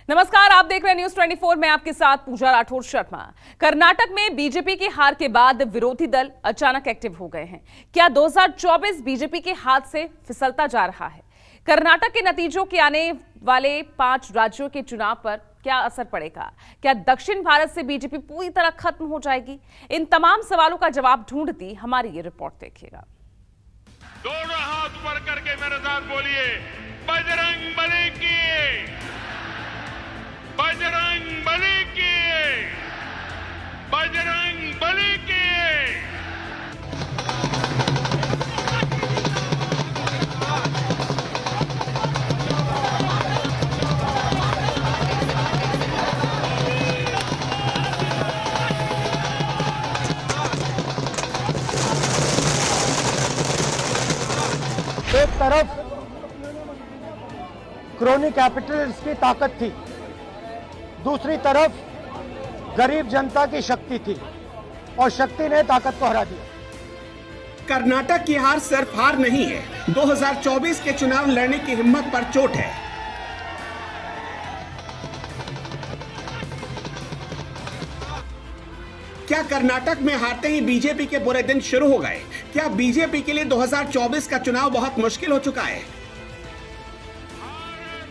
नमस्कार, आप देख रहे हैं न्यूज 24 में आपके साथ पूजा राठौर शर्मा। कर्नाटक में बीजेपी की हार के बाद विरोधी दल अचानक एक्टिव हो गए हैं। क्या 2024 बीजेपी के हाथ से फिसलता जा रहा है? कर्नाटक के नतीजों के आने वाले 5 राज्यों के चुनाव पर क्या असर पड़ेगा? क्या दक्षिण भारत से बीजेपी पूरी तरह खत्म हो जाएगी? इन तमाम सवालों का जवाब ढूंढती हमारी ये रिपोर्ट देखिएगा। दोनों हाथ ऊपर करके मेरे साथ बोलिए, बजरंग बली की, बजरंग बली की, बजरंग बली की। एक तरफ क्रोनी कैपिटलिस्ट की ताकत थी, दूसरी तरफ गरीब जनता की शक्ति थी और शक्ति ने ताकत को हरा दिया। कर्नाटक की हार सिर्फ हार नहीं है, 2024 के चुनाव लड़ने की हिम्मत पर चोट है। क्या कर्नाटक में हारते ही बीजेपी के बुरे दिन शुरू हो गए? क्या बीजेपी के लिए 2024 का चुनाव बहुत मुश्किल हो चुका है?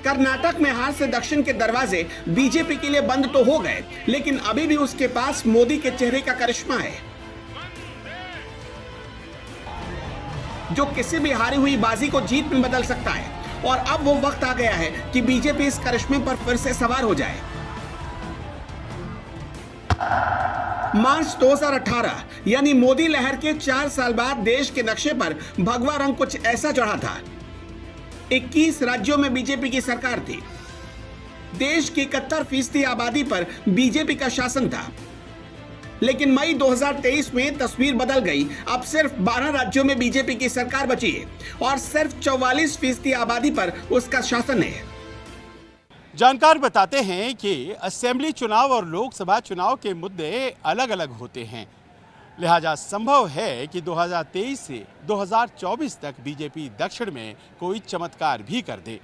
कर्नाटक में हार से दक्षिण के दरवाजे बीजेपी के लिए बंद तो हो गए, लेकिन अभी भी उसके पास मोदी के चेहरे का करिश्मा है, जो किसी भी हारी हुई बाजी को जीत में बदल सकता है। और अब वो वक्त आ गया है कि बीजेपी इस करिश्मे पर फिर से सवार हो जाए। मार्च 2018 यानी मोदी लहर के 4 साल बाद देश के नक्शे पर भगवा रंग कुछ ऐसा चढ़ा था। 21 राज्यों में बीजेपी की सरकार थी। देश की 71% आबादी पर बीजेपी का शासन था। लेकिन मई 2023 में तस्वीर बदल गई। अब सिर्फ 12 राज्यों में बीजेपी की सरकार बची है और सिर्फ 44% आबादी पर उसका शासन है। जानकार बताते हैं कि असेंबली चुनाव और लोकसभा चुनाव के मुद्दे अलग अलग होते हैं, लिहाजा संभव है कि 2023 से 2024 तक बीजेपी दक्षिण में कोई चमत्कार भी कर दे।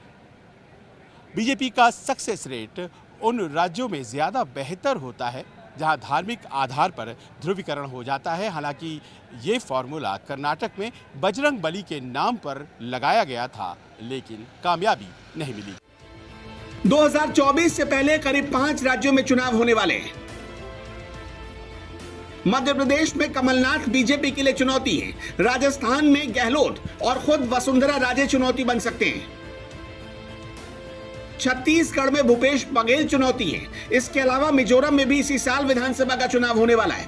बीजेपी का सक्सेस रेट उन राज्यों में ज़्यादा बेहतर होता है जहां धार्मिक आधार पर ध्रुवीकरण हो जाता है। हालांकि ये फॉर्मूला कर्नाटक में बजरंग बली के नाम पर लगाया गया था, लेकिन कामयाबी नहीं मिली। 2024 से पहले करीब 5 राज्यों में चुनाव होने वाले हैं। मध्य प्रदेश में कमलनाथ बीजेपी के लिए चुनौती है। राजस्थान में गहलोत और खुद वसुंधरा राजे चुनौती बन सकते हैं। छत्तीसगढ़ में भूपेश बघेल चुनौती है। इसके अलावा मिजोरम में भी इसी साल विधानसभा का चुनाव होने वाला है।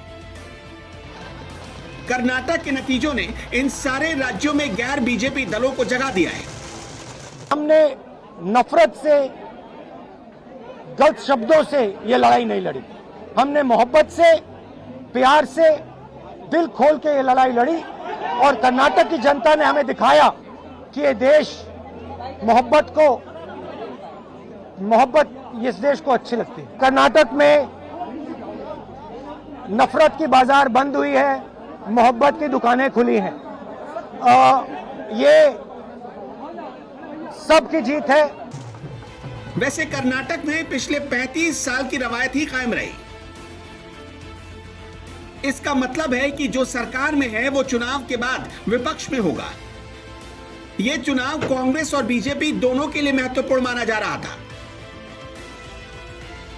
कर्नाटक के नतीजों ने इन सारे राज्यों में गैर बीजेपी दलों को जगा दिया है। हमने नफरत से, गलत शब्दों से ये लड़ाई नहीं लड़ी। हमने मोहब्बत से, प्यार से, दिल खोल के ये लड़ाई लड़ी और कर्नाटक की जनता ने हमें दिखाया कि ये देश मोहब्बत इस देश को अच्छी लगती है। कर्नाटक में नफरत की बाजार बंद हुई है, मोहब्बत की दुकानें खुली हैं। ये सबकी जीत है। वैसे कर्नाटक में पिछले 35 साल की रवायत ही कायम रही। इसका मतलब है कि जो सरकार में है वो चुनाव के बाद विपक्ष में होगा। यह चुनाव कांग्रेस और बीजेपी दोनों के लिए महत्वपूर्ण माना जा रहा था,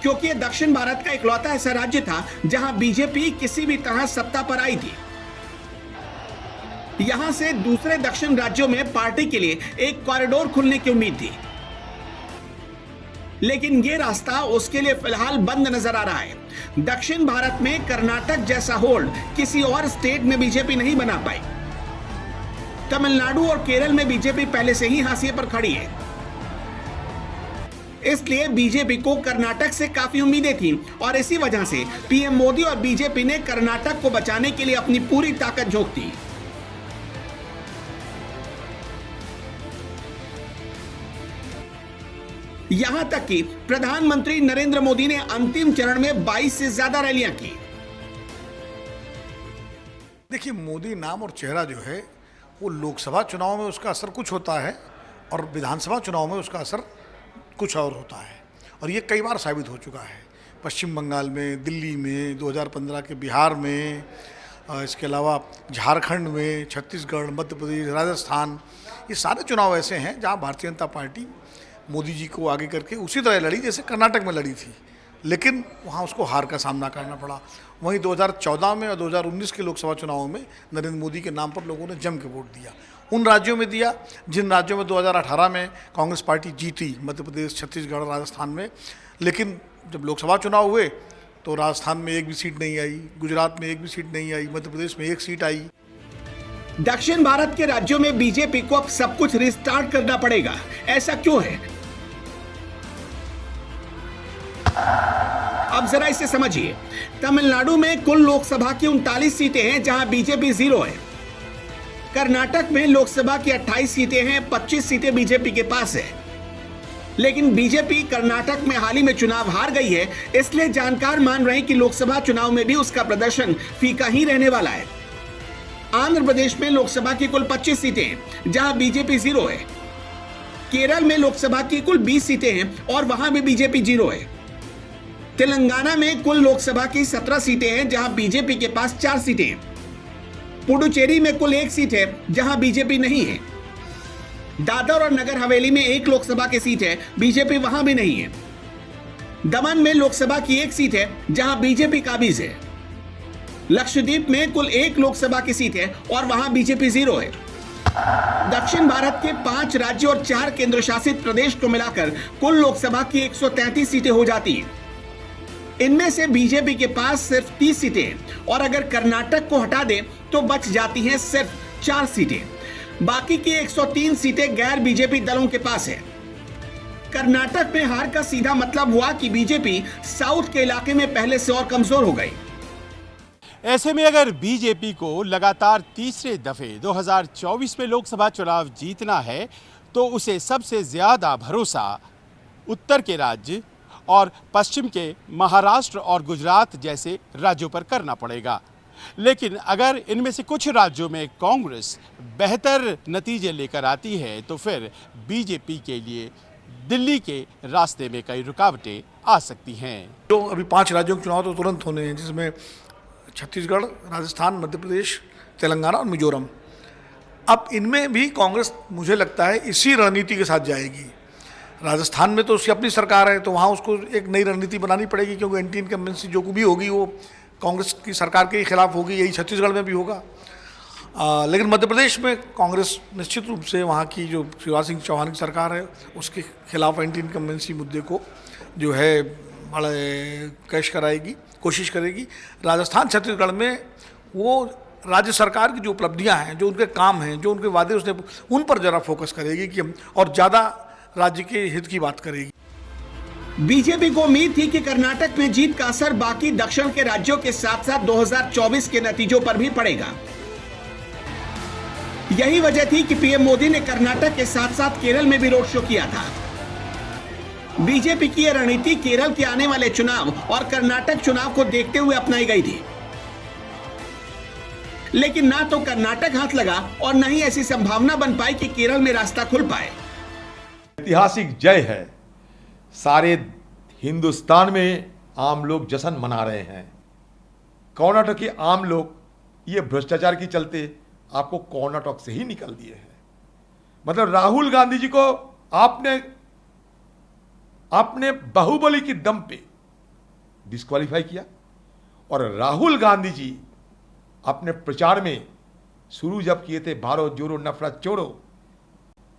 क्योंकि यह दक्षिण भारत का इकलौता ऐसा राज्य था जहां बीजेपी किसी भी तरह सत्ता पर आई थी। यहां से दूसरे दक्षिण राज्यों में पार्टी के लिए एक कॉरिडोर खुलने की उम्मीद थी, लेकिन यह रास्ता उसके लिए फिलहाल बंद नजर आ रहा है। दक्षिण भारत में कर्नाटक जैसा होल्ड किसी और स्टेट में बीजेपी नहीं बना पाई। तमिलनाडु और केरल में बीजेपी पहले से ही हाशिए पर खड़ी है। इसलिए बीजेपी को कर्नाटक से काफी उम्मीदें थीं और इसी वजह से पीएम मोदी और बीजेपी ने कर्नाटक को बचाने के लिए अपनी पूरी ताकत झोंक दी। यहां तक कि प्रधानमंत्री नरेंद्र मोदी ने अंतिम चरण में 22 से ज्यादा रैलियां की। देखिए, मोदी नाम और चेहरा जो है वो लोकसभा चुनाव में उसका असर कुछ होता है और विधानसभा चुनाव में उसका असर कुछ और होता है। और ये कई बार साबित हो चुका है, पश्चिम बंगाल में, दिल्ली में, 2015 के बिहार में, इसके अलावा झारखंड में, छत्तीसगढ़, मध्य प्रदेश, राजस्थान, ये सारे चुनाव ऐसे हैं जहां भारतीय जनता पार्टी मोदी जी को आगे करके उसी तरह लड़ी जैसे कर्नाटक में लड़ी थी, लेकिन वहां उसको हार का सामना करना पड़ा। वहीं 2014 में और 2019 के लोकसभा चुनावों में नरेंद्र मोदी के नाम पर लोगों ने जम के वोट दिया। उन राज्यों में दिया जिन राज्यों में 2018 में कांग्रेस पार्टी जीती, मध्य प्रदेश, छत्तीसगढ़, राजस्थान में, लेकिन जब लोकसभा चुनाव हुए तो राजस्थान में एक भी सीट नहीं आई, गुजरात में एक भी सीट नहीं आई, मध्य प्रदेश में एक सीट आई। दक्षिण भारत के राज्यों में बीजेपी को अब सब कुछ रिस्टार्ट करना पड़ेगा, ऐसा क्यों है? अब जरा इसे समझिए। तमिलनाडु में कुल लोकसभा की 39 सीटें हैं जहां बीजेपी 0 है। कर्नाटक में लोकसभा की 28 सीटें हैं, 25 सीटें बीजेपी के पास है। लेकिन बीजेपी कर्नाटक में हाल ही में चुनाव हार गई है, इसलिए जानकार मान रहे हैं कि लोकसभा चुनाव में भी उसका प्रदर्शन फीका ही रहने वाला है। आंध्र प्रदेश में लोकसभा की कुल 25 सीटें हैं जहां बीजेपी 0 है। केरल में लोकसभा की कुल 20 सीटें हैं और वहां भी बीजेपी 0 है। तेलंगाना में कुल लोकसभा की 17 सीटें हैं जहां बीजेपी के पास 4 सीटें हैं। पुडुचेरी में कुल 1 सीट है जहां बीजेपी नहीं है। दादर और नगर हवेली में 1 लोकसभा की सीट है, बीजेपी वहां भी नहीं है। दमन में लोकसभा की 1 सीट है जहां बीजेपी काबिज है। लक्षद्वीप में कुल 1 लोकसभा की सीट है और वहां बीजेपी 0 है। दक्षिण भारत के 5 राज्यों और 4 केंद्र शासित प्रदेश को मिलाकर कुल लोकसभा की 133 सीटें हो जाती हैं। इनमें से बीजेपी के पास सिर्फ 30 सीटें हैं और अगर कर्नाटक को हटा दें तो बच जाती हैं सिर्फ 4 सीटें। बाकी की 103 सीटें गैर बीजेपी दलों के पास है। कर्नाटक में हार का सीधा मतलब हुआ कि बीजेपी साउथ के इलाके में पहले से और कमजोर हो गई। ऐसे में अगर बीजेपी को लगातार तीसरे दफे 2024 में लोकसभा चुनाव जीतना है तो उसे सबसे ज्यादा भरोसा उत्तर के राज्य और पश्चिम के महाराष्ट्र और गुजरात जैसे राज्यों पर करना पड़ेगा। लेकिन अगर इनमें से कुछ राज्यों में कांग्रेस बेहतर नतीजे लेकर आती है तो फिर बीजेपी के लिए दिल्ली के रास्ते में कई रुकावटें आ सकती हैं। जो अभी 5 राज्यों के चुनाव तो तुरंत होने हैं, जिसमें छत्तीसगढ़, राजस्थान, मध्य प्रदेश, तेलंगाना और मिजोरम। अब इनमें भी कांग्रेस मुझे लगता है इसी रणनीति के साथ जाएगी। राजस्थान में तो उसकी अपनी सरकार है तो वहाँ उसको एक नई रणनीति बनानी पड़ेगी, क्योंकि एंटी इनकम्बेंसी जो भी होगी वो कांग्रेस की सरकार के खिलाफ होगी। यही छत्तीसगढ़ में भी होगा। लेकिन मध्य प्रदेश में कांग्रेस निश्चित रूप से वहाँ की जो शिवराज सिंह चौहान की सरकार है उसके खिलाफ एंटी इनकम्बेंसी मुद्दे को जो है बड़े कैश कराएगी, कोशिश करेगी। राजस्थान, छत्तीसगढ़ में वो राज्य सरकार की जो उपलब्धियां हैं, जो उनके काम हैं, जो उनके वादे उसने, उन पर ज़रा फोकस करेगी कि और ज़्यादा राज्य के हित की बात करेगी। बीजेपी को उम्मीद थी कि कर्नाटक में जीत का असर बाकी दक्षिण के राज्यों के साथ साथ 2024 के नतीजों पर भी पड़ेगा। यही वजह थी कि पीएम मोदी ने कर्नाटक के साथ साथ केरल में भी रोड शो किया था। बीजेपी की यह रणनीति केरल के आने वाले चुनाव और कर्नाटक चुनाव को देखते हुए अपनाई गई थी। लेकिन ना तो कर्नाटक हाथ लगा और न ही ऐसी संभावना बन पाई कि केरल में रास्ता खुल पाए। ऐतिहासिक जय है। सारे हिंदुस्तान में आम लोग जश्न मना रहे हैं। कर्नाटक के आम लोग ये भ्रष्टाचार के चलते आपको कर्नाटक से ही निकल दिए हैं। मतलब राहुल गांधी जी को आपने बाहुबली की दम पे डिस्क्वालीफाई किया और राहुल गांधी जी अपने प्रचार में शुरू जब किए थे भारत जोड़ो नफरत छोड़ो,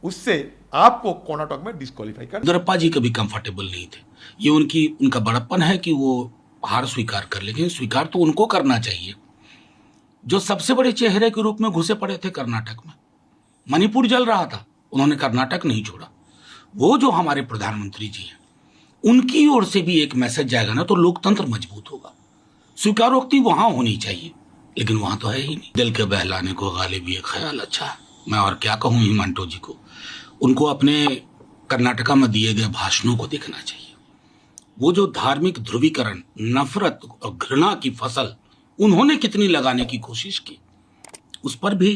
उससे आपको कर्नाटक में डिस्क्वालीफाई कर। येदियुरप्पा जी कभी कंफर्टेबल नहीं थे। ये उनका बड़प्पन है कि वो हार स्वीकार कर लेंगे। स्वीकार तो उनको करना चाहिए जो सबसे बड़े चेहरे के रूप में घुसे पड़े थे कर्नाटक में। मणिपुर जल रहा था, उन्होंने कर्नाटक नहीं छोड़ा। वो जो हमारे प्रधानमंत्री जी हैं उनकी ओर से भी एक मैसेज जाएगा ना तो लोकतंत्र मजबूत होगा। स्वीकारोक्ति वहां होनी चाहिए, लेकिन वहां तो है ही नहीं। दिल के बहलाने को गालिब ये ख्याल अच्छा है। मैं और क्या कहूं हिमांटो जी को, उनको अपने कर्नाटका में दिए गए भाषणों को देखना चाहिए। वो जो धार्मिक ध्रुवीकरण, नफरत और घृणा की फसल उन्होंने कितनी लगाने की कोशिश की, उस पर भी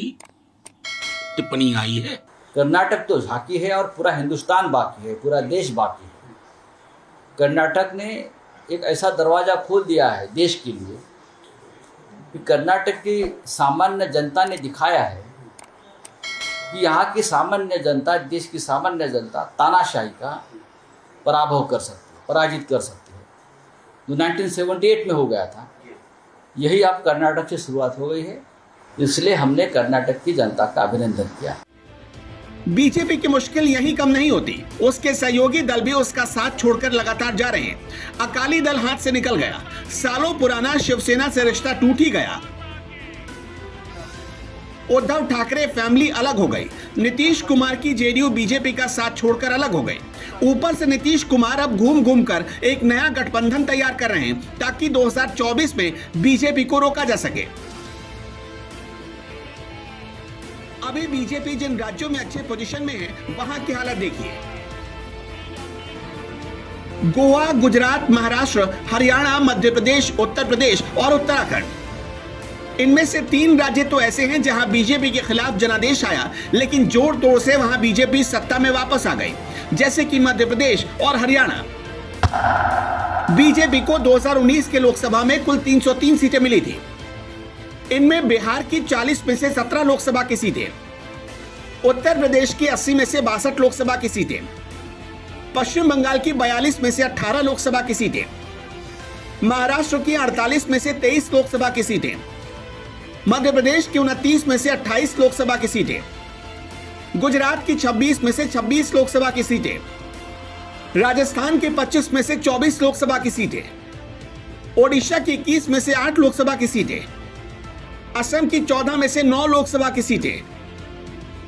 टिप्पणी आई है। कर्नाटक तो झांकी है और पूरा हिंदुस्तान बाकी है, पूरा देश बाकी है। कर्नाटक ने एक ऐसा दरवाज़ा खोल दिया है देश के लिए कि कर्नाटक की सामान्य जनता ने दिखाया है कि यहाँ की सामान्य जनता, देश की सामान्य जनता तानाशाही का पराभव कर सकती है, पराजित कर सकती है। जो 1978 में हो गया था, यही अब कर्नाटक से शुरुआत हो गई है। इसलिए हमने कर्नाटक की जनता का अभिनंदन किया। बीजेपी की मुश्किल यही कम नहीं होती, उसके सहयोगी दल भी उसका साथ छोड़कर लगातार जा रहे हैं। अकाली दल हाथ से निकल गया, सालों पुराना शिवसेना से रिश्ता टूट ही गया। उद्धव ठाकरे फैमिली अलग हो गई, नीतीश कुमार की जेडीयू बीजेपी का साथ छोड़कर अलग हो गई। ऊपर से नीतीश कुमार अब घूम घूम कर एक नया गठबंधन तैयार कर रहे हैं ताकि 2024 में बीजेपी को रोका जा सके। अभी बीजेपी जिन राज्यों में अच्छे पोजीशन में है, वहां की हालत देखिए। गोवा, गुजरात, महाराष्ट्र, हरियाणा, मध्य प्रदेश, उत्तर प्रदेश और उत्तराखंड। इनमें से 3 राज्य तो ऐसे हैं जहां बीजेपी के खिलाफ जनादेश आया, लेकिन जोड़ तोड़ से वहां बीजेपी सत्ता में वापस आ गई, जैसे कि मध्य प्रदेश और हरियाणा। बीजेपी को 2019 के लोकसभा में कुल 303 सीटें मिली थी। इनमें बिहार की 40 में से 17 लोकसभा की सीटें, उत्तर प्रदेश की 80 में से 62 लोकसभा की सीटें, पश्चिम बंगाल की 42 में से 18 लोकसभा की सीटें, महाराष्ट्र की 48 में से 23 लोकसभा की सीटें, मध्य प्रदेश की 29 में से 28 लोकसभा की सीटें, गुजरात की 26 में से 26 लोकसभा की सीटें, राजस्थान के 25 में से 24 लोकसभा की सीटें, ओडिशा की 21 में से 8 लोकसभा की सीटें, असम की 14 में से 9 लोकसभा की सीटें,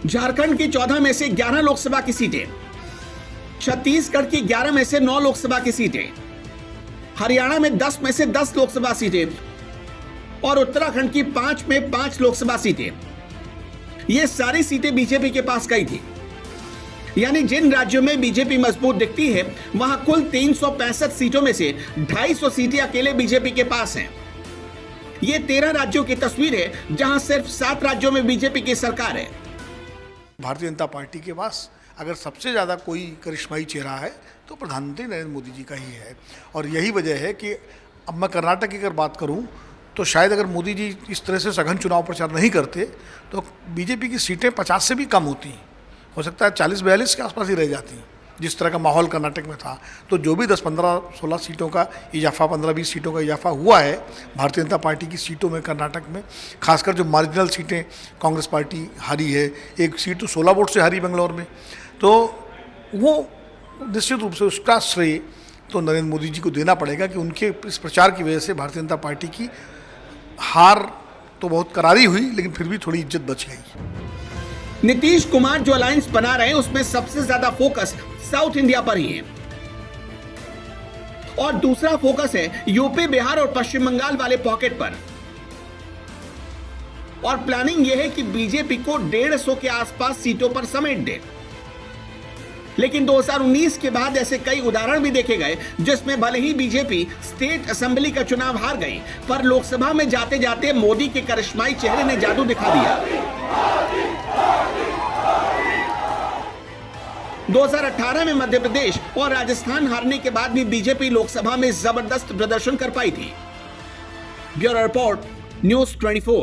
झारखंड की 14 में से 11 लोकसभा की सीटें, छत्तीसगढ़ की 11 में से 9 लोकसभा की सीटें, हरियाणा में 10 में से 10 लोकसभा सीटें और उत्तराखंड की 5 में 5 लोकसभा सीटें। ये सारी सीटें बीजेपी के पास गई थी। यानी जिन राज्यों में बीजेपी मजबूत दिखती है, वहां कुल 365 सीटों में से 250 सीटें अकेले बीजेपी के पास हैं। ये 13 राज्यों की तस्वीर है, जहां सिर्फ 7 राज्यों में बीजेपी की सरकार है। भारतीय जनता पार्टी के पास अगर सबसे ज़्यादा कोई करिश्माई चेहरा है तो प्रधानमंत्री नरेंद्र मोदी जी का ही है। और यही वजह है कि अब मैं कर्नाटक की अगर बात करूं तो शायद अगर मोदी जी इस तरह से सघन चुनाव प्रचार नहीं करते तो बीजेपी की सीटें 50 से भी कम होती, हो सकता है 40-42 के आसपास ही रह जाती, जिस तरह का माहौल कर्नाटक में था। तो जो भी 10-15-16 सीटों का इजाफा, 15-20 सीटों का इजाफा हुआ है भारतीय जनता पार्टी की सीटों में कर्नाटक में, खासकर जो मार्जिनल सीटें कांग्रेस पार्टी हारी है, एक सीट तो 16 वोट से हारी बेंगलोर में, तो वो निश्चित रूप से उसका श्रेय तो नरेंद्र मोदी जी को देना पड़ेगा कि उनके इस प्रचार की वजह से भारतीय जनता पार्टी की हार तो बहुत करारी हुई, लेकिन फिर भी थोड़ी इज्जत बच गई। नीतीश कुमार जो अलायंस बना रहे हैं, उसमें सबसे ज्यादा फोकस साउथ इंडिया पर ही है और दूसरा फोकस है यूपी, बिहार और पश्चिम बंगाल वाले पॉकेट पर। और प्लानिंग यह है कि बीजेपी को 150 के आसपास सीटों पर समेट दे। लेकिन 2019 के बाद ऐसे कई उदाहरण भी देखे गए जिसमें भले ही बीजेपी स्टेट असेंबली का चुनाव हार गई, पर लोकसभा में जाते जाते मोदी के करिश्माई चेहरे ने जादू दिखा दिया। 2018 में मध्य प्रदेश और राजस्थान हारने के बाद भी बीजेपी लोकसभा में जबरदस्त प्रदर्शन कर पाई थी। Bureau report, news 24।